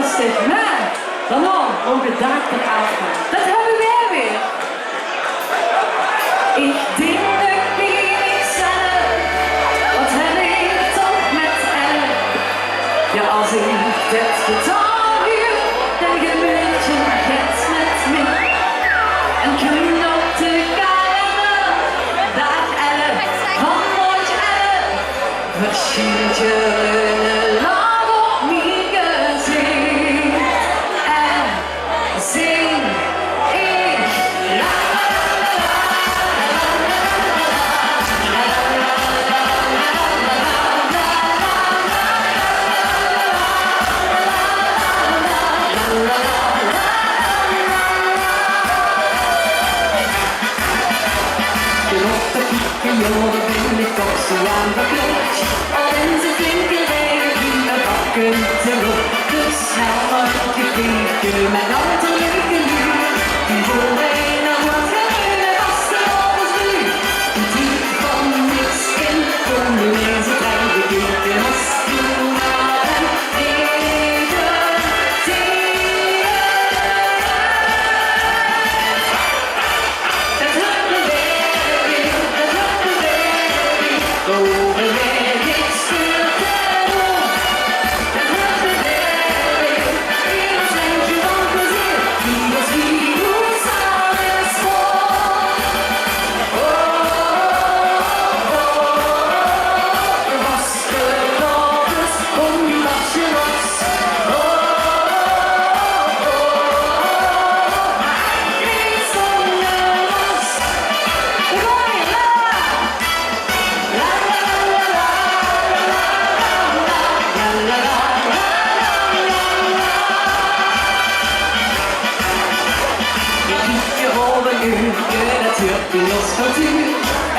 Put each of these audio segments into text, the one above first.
lustigt. Men dan om bedacht te afgaan. Dat hebben wij weer. Ik denk dat niet zelf, wat heb ik toch met hen? Ja, als ik dit gedaan wil, dan gebeurt je het met me. En kun op de kalender, dag 11, van morgen 11, verschijnt je een laag op mijn gezicht. En zing ik la jongen ben ik toch zo aan de klok. Al in zijn flinke regen die me pakken terug. Dus snel mag je vliegen met al te leuke uur. Die voor mij nog wat geleden was er alles nu. Een diep van niks in, voor nu eens het trein gekeken was toen naar een regen tegen. Dat lukt me weer, dat lukt me weer. Over mij niks te doen. Dat lukt me weer. Een centje van plezier. Die was wie ons alles voor. Was gelopen, kom was je los. Niet zonder los. Gooi la. La la la la la la la la Je liedje om een uurtje, dat huurt je los van duur.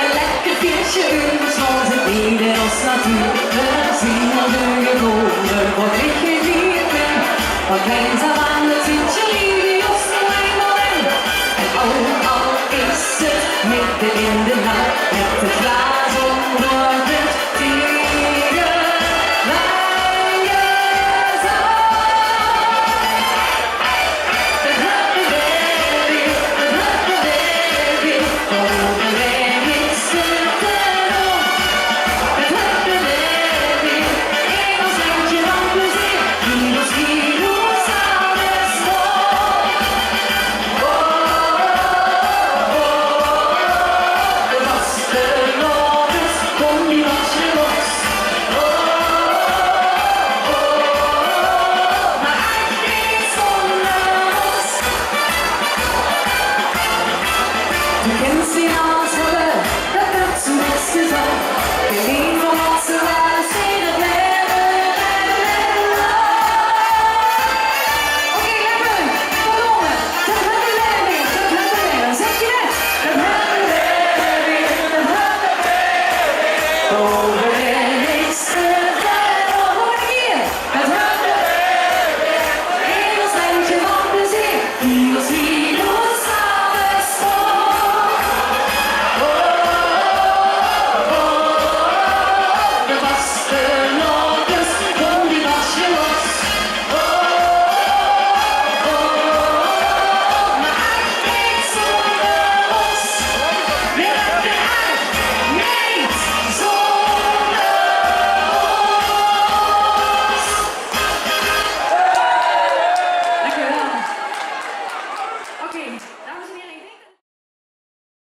Een lekker feestje uur, zoals het niet in ons natuur. We zien al de gekomen, wat ik geen lief ben. Van kleins af aan het zitje lief je ons nog eenmaal in. En ook al is het midden in de nacht, met de glaas onder het tegen mijn gezag. Dat lukt me weer, dat lukt me weer. Over mij niks te doen. Dat lukt me weer. Een centje van plezier, die was wie ons alles voor. Was gelopen, kom die was je los. Maar niet zonder ons. Je kent zien alles hebben, dat het zo best is al. Geen van ons er waren, zie dat leven. Oké, lekker. Verdomme. Dat hebben we weer. Dat hebben we weer. Dan zeg je net. Dat hebben we weer. Dat hebben we weer.